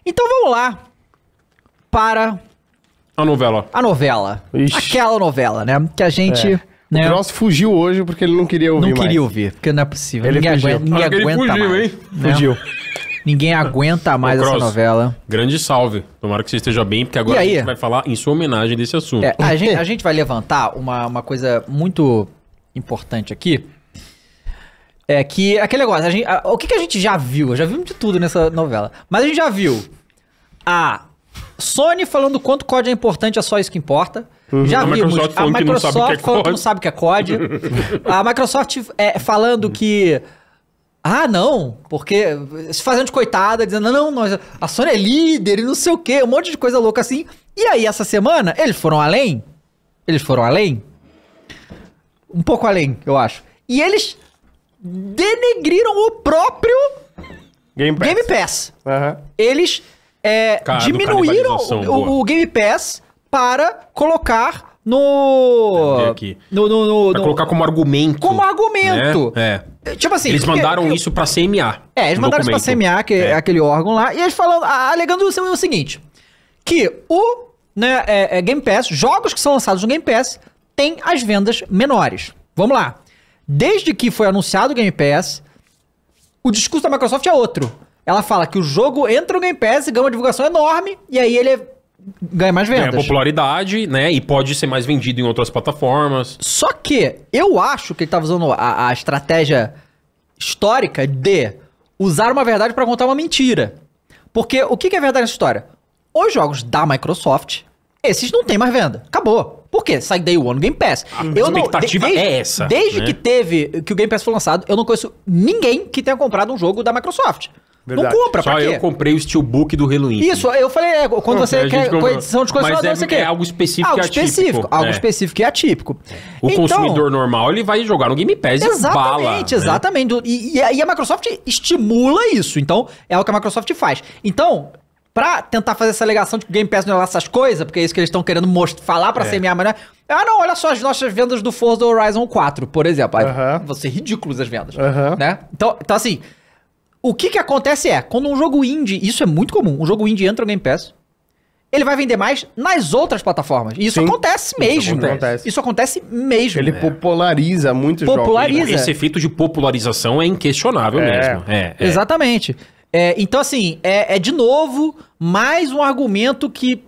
Então vamos lá para A novela. a novela. Ixi. Aquela novela, né? Que a gente... O Né, Cross fugiu hoje porque ele não queria ouvir não mais. queria ouvir, porque não é possível. Ele Ninguém fugiu. aguenta, ninguém Acho que ele aguenta fugiu, mais. hein? né? Fugiu. Ninguém aguenta mais Ô, essa Cross, novela. Grande salve. Tomara que você esteja bem, porque agora E a aí? gente vai falar em sua homenagem desse assunto. A gente vai levantar uma coisa muito importante aqui. É que aquele negócio, o que a gente já viu? Já vimos de tudo nessa novela. Mas a gente já viu a Sony falando quanto COD é importante, é só isso que importa. Já A vimos Microsoft a falando que não Microsoft sabe o que é falando que COD. não sabe o que é COD. A Microsoft falando que... Ah, não, porque se fazendo de coitada, dizendo, não, a Sony é líder e não sei o quê, um monte de coisa louca assim. E aí, essa semana, eles foram além. Um pouco além, eu acho. E eles denegriram o próprio Game Pass. Aham. Eles Cara, diminuíram canibalização, boa. o Game Pass para colocar no... Cadê aqui? No Vai colocar como argumento. como argumento. Né? Tipo assim... Eles porque- mandaram isso pra CMA. eles no mandaram isso pra documento. CMA, que é aquele órgão lá, e eles falando, alegando o seguinte, que o Game Pass, jogos que são lançados no Game Pass, tem as vendas menores. Vamos lá. Desde que foi anunciado o Game Pass, o discurso da Microsoft é outro. Ela fala que o jogo entra no Game Pass e ganha uma divulgação enorme, e aí ele ganha mais Ganha vendas. popularidade, né? E pode ser mais vendido em outras plataformas. Só que eu acho que ele tava usando a estratégia histórica de usar uma verdade pra contar uma mentira. Porque o que é verdade nessa história? Os jogos da Microsoft, esses não tem mais venda. Acabou. Por quê? Sai Day One no Game Pass. expectativa é essa, Desde né? que o Game Pass foi lançado, eu não conheço ninguém que tenha comprado um jogo da Microsoft. Verdade. Não compra, Só pra quê? eu comprei o Steelbook do Halo Infinite. Isso, eu falei, quando você a gente quer comprou. edição de colecionador, Mas você quer. é algo específico Algo e atípico. específico, algo É. específico e atípico. O Então, consumidor normal, ele vai jogar no Game Pass e bala. exatamente, né? exatamente. E a Microsoft estimula isso. Então, é o que a Microsoft faz. Então, pra tentar fazer essa alegação de que o Game Pass não é lá essas coisas, porque é isso que eles estão querendo falar pra CMA, mas não é... Ah, não, olha só as nossas vendas do Forza Horizon 4, por exemplo. Aí, Aham. vão ser ridículas as vendas, Aham. né? Então, assim, o que acontece é, quando um jogo indie, isso é muito comum, um jogo indie entra no Game Pass, ele vai vender mais nas outras plataformas. E isso Sim. acontece mesmo. acontece. Isso acontece mesmo. Ele populariza muitos Populariza. jogos. Esse efeito de popularização é inquestionável mesmo. Exatamente. Então, assim, de novo, mais um argumento que...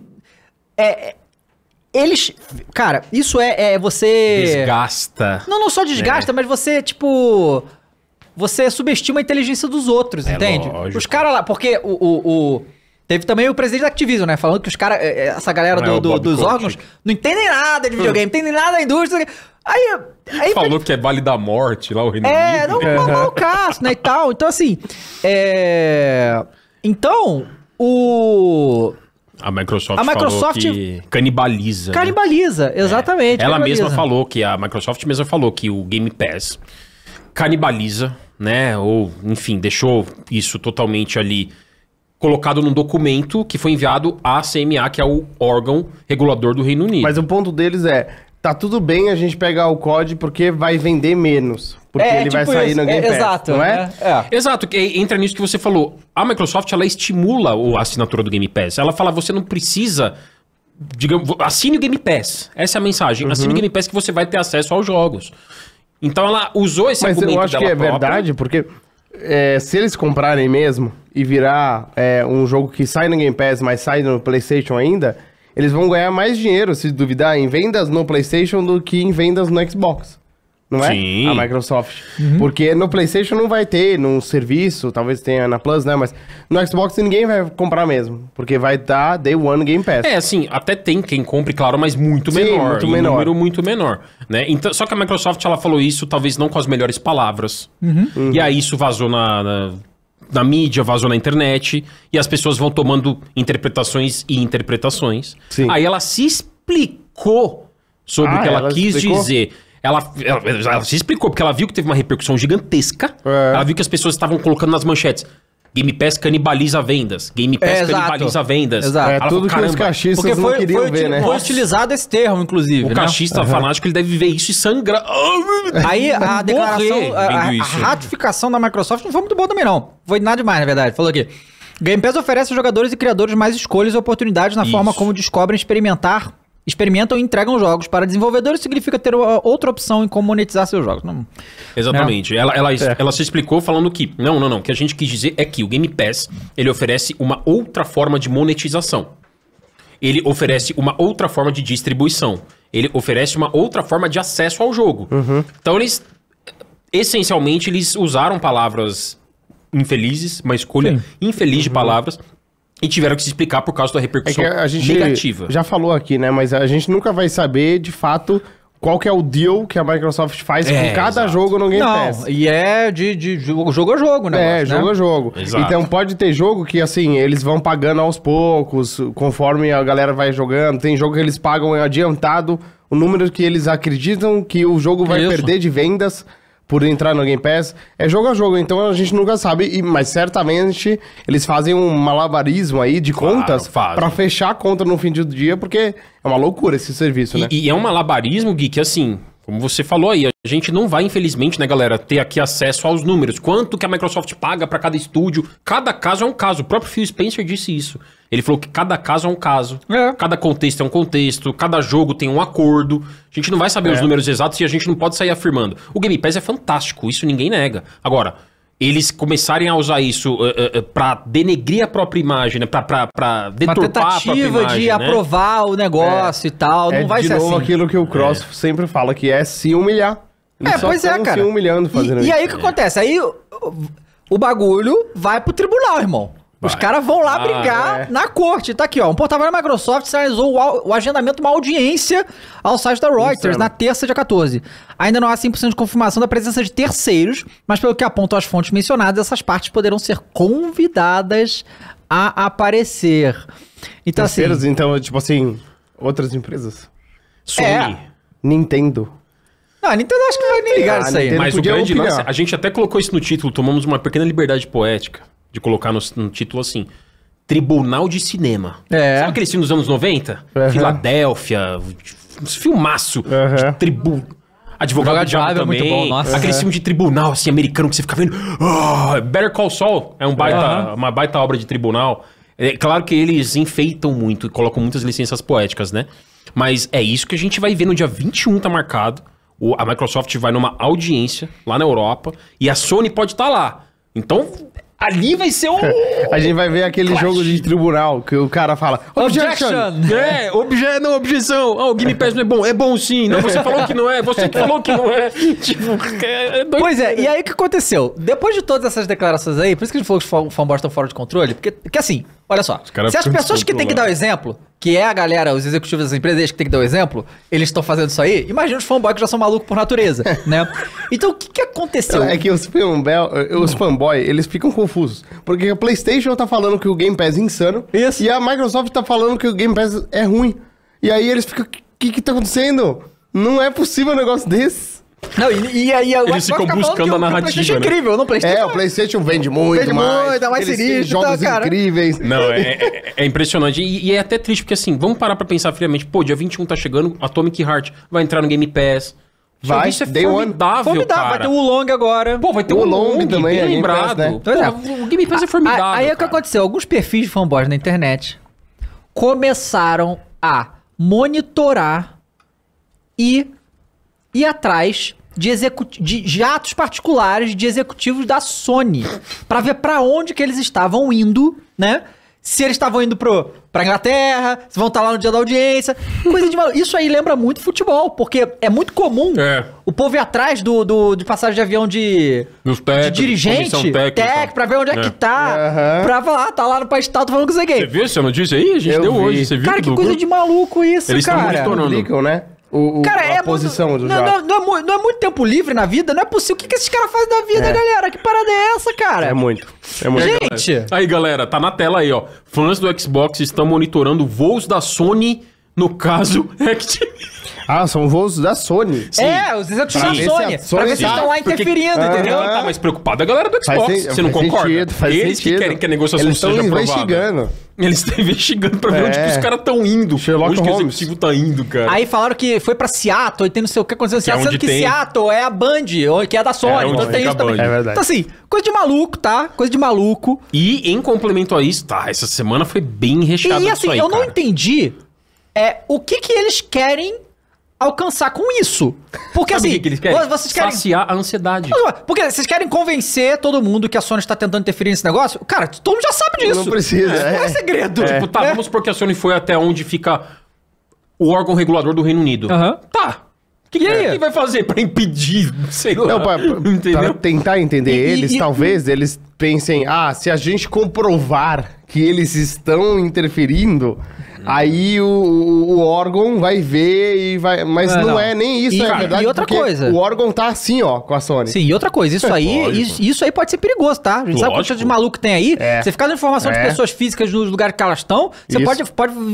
eles... Cara, isso você... Desgasta. Não só desgasta, mas você, tipo... Você subestima a inteligência dos outros, entende? lógico. Os caras lá... Porque teve também o presidente da Activision, né? Falando que os caras... Essa galera É, o Bob dos Kotick. órgãos não entendem nada de videogame, não entendem nada da indústria. Aí Falou que é Vale da Morte lá, o Reino não Unido. é o caso, né, e tal. Então, assim, Então, A Microsoft A Microsoft falou que canibaliza. né? canibaliza, exatamente. Ela canibaliza. mesma falou que a Microsoft mesma falou que o Game Pass canibaliza, né? Ou, enfim, deixou isso totalmente ali colocado num documento que foi enviado à CMA, que é o órgão regulador do Reino Unido. Mas o ponto deles tá tudo bem a gente pegar o COD porque vai vender menos. Porque ele vai tipo sair isso. no Game Pass, Exato. não é? Exato, que entra nisso que você falou. A Microsoft, ela estimula a assinatura do Game Pass. Ela fala, você não precisa, digamos, assine o Game Pass. Essa é a mensagem. Assine o Game Pass que você vai ter acesso aos jogos. Então ela usou esse Mas argumento eu acho que dela é própria. verdade, porque se eles comprarem mesmo e virar um jogo que sai no Game Pass, mas sai no PlayStation ainda, eles vão ganhar mais dinheiro, se duvidar, em vendas no PlayStation do que em vendas no Xbox. Não é? Sim. A Microsoft. Porque no PlayStation não vai ter, no serviço, talvez tenha na Plus, né? Mas no Xbox ninguém vai comprar mesmo. Porque vai dar Day One Game Pass. Assim, até tem quem compre, claro, mas muito Sim, menor. muito em menor. número muito menor. Né? Então, só que a Microsoft, ela falou isso, talvez não com as melhores palavras. E aí isso vazou na mídia, vazou na internet. E as pessoas vão tomando interpretações e interpretações. Sim. Aí ela se explicou sobre o que ela quis explicou? dizer. Ela se explicou, porque ela viu que teve uma repercussão gigantesca. Ela viu que as pessoas estavam colocando nas manchetes. Game Pass canibaliza vendas. Game Pass exato. canibaliza vendas. Exato. É Ela tudo falou, que os cachistas Porque não queriam ver, né? foi utilizado esse termo, inclusive, O né? cachista fanático, ele deve ver isso e sangrar. Aí a declaração, Morrer a vendo isso. ratificação da Microsoft não foi muito boa também, não. Foi nada demais, na verdade. Falou aqui. Game Pass oferece aos jogadores e criadores mais escolhas e oportunidades na forma como descobrem, experimentam e entregam jogos. Para desenvolvedores significa ter outra opção em como monetizar seus jogos. Não, Exatamente. Ela se explicou falando que... Não. O que a gente quis dizer é que o Game Pass, ele oferece uma outra forma de monetização. Ele oferece uma outra forma de distribuição. Ele oferece uma outra forma de acesso ao jogo. Então, essencialmente, eles usaram palavras infelizes, uma escolha infeliz de palavras, e tiveram que se explicar por causa da repercussão a gente negativa. Já falou aqui, né? Mas a gente nunca vai saber, de fato, qual que é o deal que a Microsoft faz com cada jogo no Game Pass. E é de jogo a jogo, né? Jogo a jogo. Exato. Então pode ter jogo que, assim, eles vão pagando aos poucos, conforme a galera vai jogando. Tem jogo que eles pagam adiantado o número que eles acreditam que o jogo vai perder de vendas por entrar no Game Pass. É jogo a jogo, então a gente nunca sabe, mas certamente eles fazem um malabarismo aí de contas pra fechar a conta no fim do dia, porque é uma loucura esse serviço, né? E é um malabarismo, Gui, que assim, como você falou aí, a gente não vai, infelizmente, né, galera, ter aqui acesso aos números. Quanto que a Microsoft paga pra cada estúdio. Cada caso é um caso. O próprio Phil Spencer disse isso. Ele falou que cada caso é um caso. Cada contexto é um contexto. Cada jogo tem um acordo. A gente não vai saber os números exatos e a gente não pode sair afirmando. O Game Pass é fantástico. Isso ninguém nega. Agora, eles começarem a usar isso pra denegrir a própria imagem, né? Pra deturpar a própria imagem, tentativa de aprovar o negócio e tal. Não vai ser assim. De novo aquilo que o Cross sempre fala, que é se humilhar. Eles pois é, cara. Se humilhando fazendo e aí o que acontece? Aí o bagulho vai pro tribunal, irmão. Os caras vão lá brigar na corte. Tá aqui, ó. Um porta-voz da Microsoft sinalizou o agendamento de uma audiência ao site da Reuters na terça, dia 14. Ainda não há 100% de confirmação da presença de terceiros, mas pelo que apontam as fontes mencionadas, essas partes poderão ser convidadas a aparecer. Então, terceiros, assim... então, tipo assim, outras empresas? Sony. Nintendo. A Nintendo acho que vai nem ligar isso aí. Nintendo Mas o podia grande opinar. lance, a gente até colocou isso no título, tomamos uma pequena liberdade poética de colocar no título assim, Tribunal de Cinema. Sabe aquele filme dos anos 90? Filadélfia, um filmaço de tribunal. Advogado de Diabo também. É muito bom, nossa. Aquele filme de tribunal, assim, americano, que você fica vendo. Better Call Saul é uma baita obra de tribunal. É claro que eles enfeitam muito e colocam muitas licenças poéticas, né? Mas é isso que a gente vai ver no dia 21, tá marcado. A Microsoft vai numa audiência lá na Europa e a Sony pode estar lá. Então, ali vai ser A gente vai ver aquele jogo de tribunal que o cara fala Objection! Objeção! O Game Pass não é bom. É bom sim. Não, você falou que não é. Você que falou que não é. Tipo, Pois é, e aí o que aconteceu? Depois de todas essas declarações aí, por isso que a gente falou que os fanboys estão fora de controle, porque assim, olha só, se as pessoas que têm que dar o exemplo, que é a galera, os executivos das empresas que têm que dar o exemplo, eles estão fazendo isso aí, imagina os fanboys que já são malucos por natureza, né? Então o que aconteceu? É que os fanboys, eles ficam confusos. Porque a PlayStation tá falando que o Game Pass é insano. Isso. E a Microsoft tá falando que o Game Pass é ruim. E aí eles ficam, o que tá acontecendo? Não é possível um negócio desse. Não, e aí eles ficam buscando a narrativa, o PlayStation é né? incrível, não? O PlayStation vende muito mais. Dá mais eles têm sinistro, jogos tá, cara? incríveis. Não, é impressionante. E é até triste, porque assim, vamos parar pra pensar friamente. Pô, dia 21 tá chegando, Atomic Heart vai entrar no Game Pass. Vai, Isso é Day One. formidável, cara. Vai ter o Long agora. Pô, vai ter O o Long Long também, bem é Game lembrado. Pass, né? Pô, o Game Pass é formidável, Aí é o que cara. aconteceu. Alguns perfis de fanboys na internet começaram a monitorar e ir atrás de jatos particulares de executivos da Sony pra ver pra onde que eles estavam indo, né? Se eles estavam indo pra Inglaterra, se vão estar lá no dia da audiência. Coisa de maluco. Isso aí lembra muito futebol, porque é muito comum o povo ir atrás de passagem de avião de dirigente, técnico, pra ver onde é que tá. Pra falar, tá lá no país tal, tô falando com você Você gay. viu essa notícia aí? A gente Eu deu vi. hoje. Você viu Cara, que coisa de maluco isso, Eles tão cara. monitorando. Publicam, né? Cara, a posição do jogo. não é muito tempo livre na vida? Não é possível. O que esses caras fazem da vida, galera? Que parada é essa, cara? É muito. É muito. Gente! Aí, galera, tá na tela aí, ó. Fãs do Xbox estão monitorando voos da Sony, no caso, São voos da Sony. Sim. Os executivos da Pra ver Sony. se a Sony Pra ver se tá- estão lá interferindo, entendeu? Quem tá mais preocupado é a galera do Xbox. Você não concorda? Faz Eles sentido. que querem que a negociação Eles seja estão aprovada. investigando. Eles estão investigando pra ver onde que os caras estão indo. Sherlock onde que o Holmes. executivo tá indo, cara. Aí falaram que foi pra Seattle e tem não sei o que aconteceu em Seattle, onde sendo que tem. Seattle é a Band, que é da Sony, onde então tem fica isso a também. Band. É verdade. Então assim, coisa de maluco, tá? Coisa de maluco. E em complemento a isso, essa semana foi bem recheada E disso assim, aí, eu não cara. entendi o que eles querem alcançar com isso. Porque Sabe assim, o que eles querem? vocês querem... Saciar a ansiedade. Porque vocês querem convencer todo mundo que a Sony está tentando interferir nesse negócio? Cara, todo mundo já sabe disso. Não precisa, Não é segredo. Tipo, tá, vamos supor que a Sony foi até onde fica o órgão regulador do Reino Unido. Aham. Tá. O que ele vai fazer pra impedir, sei lá, Não, pra entendeu? tentar entender eles, talvez eles pensem, se a gente comprovar que eles estão interferindo, aí o órgão vai ver e vai... Mas não é nem isso, é verdade. E outra porque coisa... o órgão tá assim, ó, com a Sony. Sim, e outra coisa, isso aí, isso aí pode ser perigoso, tá? A gente sabe quanto de maluco tem aí. Você ficar dando informação de pessoas físicas nos lugares que elas estão, você pode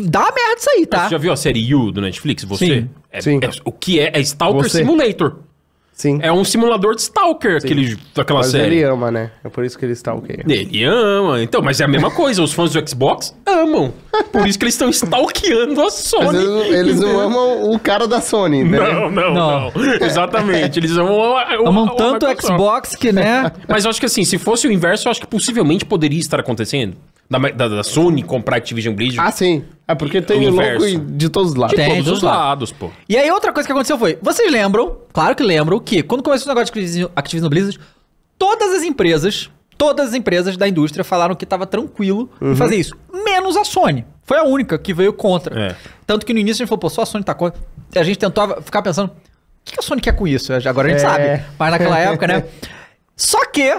dar uma merda isso aí, tá? Você já viu a série You do Netflix? Você? Sim. Sim. O que é? É Stalker Você. Simulator. Sim. É um simulador de Stalker, daquela Mas série. ele ama, né? É por isso que ele está ok. Ele ama. Então, mas é a mesma coisa. Os fãs do Xbox amam. Por isso que eles estão stalkeando a Sony. Mas eles não amam o cara da Sony, né? Não. Exatamente. Eles amam Amam tanto o Microsoft. Xbox que, né? Mas eu acho que assim, se fosse o inverso, eu acho que possivelmente poderia estar acontecendo. Da Sony comprar Activision Blizzard. Sim. É porque tem o o logo inverso. de todos os lados. Tem. Todos dos os lados, pô. E aí outra coisa que aconteceu foi, vocês lembram, claro que lembram, que quando começou o negócio de Activision Blizzard, todas as empresas da indústria falaram que tava tranquilo em fazer isso. Menos a Sony. Foi a única que veio contra. É. Tanto que no início a gente falou, pô, só a Sony tá contra. E a gente tentou ficar pensando, o que a Sony quer com isso? Agora a gente sabe. Mas naquela época, né? Só que,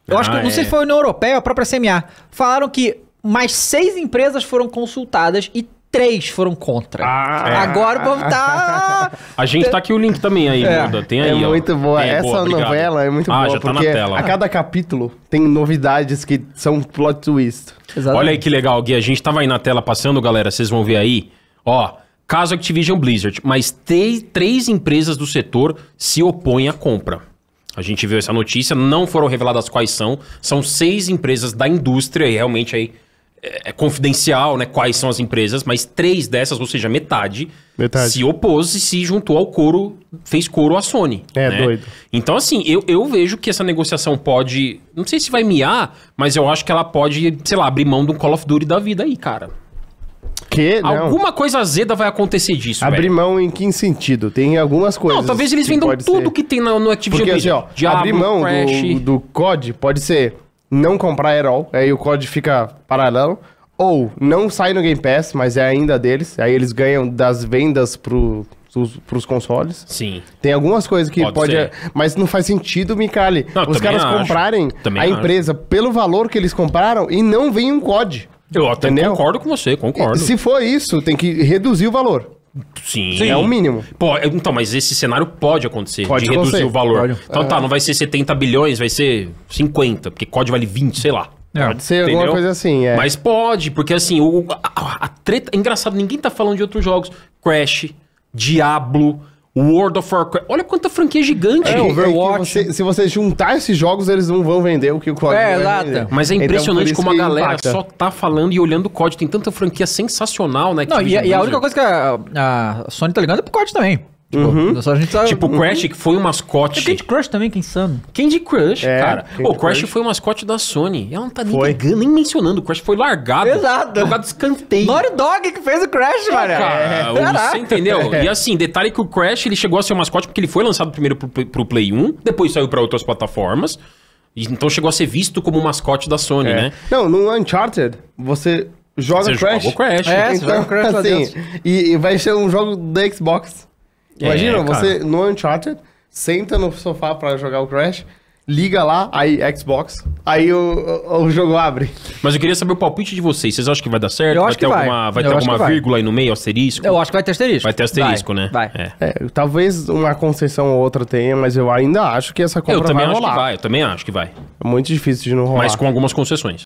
eu acho que, não sei se foi a União Europeia ou a própria CMA, falaram que mais 6 empresas foram consultadas e 3 foram contra. Agora o povo tá... A gente tá aqui o link também aí, Muda. Tem aí, ó. Muito boa. Tem, Essa obrigado. novela é muito boa, já tá na porque tela. a cada capítulo tem novidades que são plot twist. Exatamente. Olha aí que legal, Gui. A gente tava aí na tela passando, galera. Vocês vão ver aí. Ó, caso Activision Blizzard, mas 3 empresas do setor se opõem à compra. A gente viu essa notícia, não foram reveladas quais são. São 6 empresas da indústria e realmente aí é confidencial, né? Quais são as empresas, mas 3 dessas, ou seja, metade, se opôs e se juntou ao coro, fez coro à Sony. É, né? doido. Então, assim, eu vejo que essa negociação pode... Não sei se vai miar, mas eu acho que ela pode, sei lá, abrir mão de um Call of Duty da vida aí, cara. Que? Não. Alguma coisa azeda vai acontecer disso, Abrir velho. mão em que sentido? Tem algumas coisas. Não, talvez eles que vendam pode tudo ser. que tem no Activision Porque assim, ó, Blizzard. Diablo, abrir mão Crash. do COD pode ser não comprar at all, aí o COD fica paralelo, ou não sai no Game Pass, mas é ainda deles, aí eles ganham das vendas pros consoles. Sim. Tem algumas coisas que Pode pode... ser. Mas não faz sentido, Micali, Não, os também caras acho. comprarem Também a acho. empresa pelo valor que eles compraram e não vem um COD. Eu até Entendeu? concordo com você, concordo. Se for isso, tem que reduzir o valor. Sim. É o mínimo. Pô, então, mas esse cenário pode acontecer, Pode de reduzir acontecer. o valor. Pode. Então tá, não vai ser 70 bilhões, vai ser 50, porque COD vale 20, sei lá. Pode ser alguma Entendeu? coisa assim, é. Mas pode, porque assim, a treta... É engraçado, ninguém tá falando de outros jogos. Crash, Diablo, World of Warcraft. Olha quanta franquia gigante. É, Overwatch. se você juntar esses jogos, eles não vão vender o que o COD vai exato. vender. Mas é Então, impressionante por isso como a que galera impacta. só tá falando e olhando o COD. Tem tanta franquia sensacional, né? Não, e a única coisa que a Sony tá ligando é pro COD também. Tipo, só a gente tá... Tipo, o Crash, que foi um mascote. Candy Crush também, que insano. Candy Crush, É, cara. Candy O Crash Crush. foi o mascote da Sony. Ela não tá nem Foi. ligando, nem mencionando. O Crash foi largado. Exato. Jogado de escanteio. Naughty Dog que fez o Crash, mano. Cara, Caraca. você entendeu? E assim, detalhe que o Crash ele chegou a ser um mascote porque ele foi lançado primeiro pro Play 1, depois saiu pra outras plataformas. E então chegou a ser visto como um mascote da Sony, né? Não, no Uncharted, você joga Você Crash. joga o Crash. É, você joga o Crash lá assim, dentro. e vai ser um jogo da Xbox. Imagina, cara. você no Uncharted, senta no sofá pra jogar o Crash, liga lá, aí Xbox, aí o jogo abre. Mas eu queria saber o palpite de vocês. Vocês acham que vai dar certo? Eu vai acho ter que vai. alguma, vai Eu ter acho alguma que vai. vírgula aí no meio, asterisco? Eu acho que vai ter asterisco. Vai ter asterisco, né? Vai. É. Talvez uma concessão ou outra tenha, mas eu ainda acho que essa compra Eu também vai acho rolar. que vai, eu também acho que vai. É muito difícil de não rolar. Mas com algumas concessões.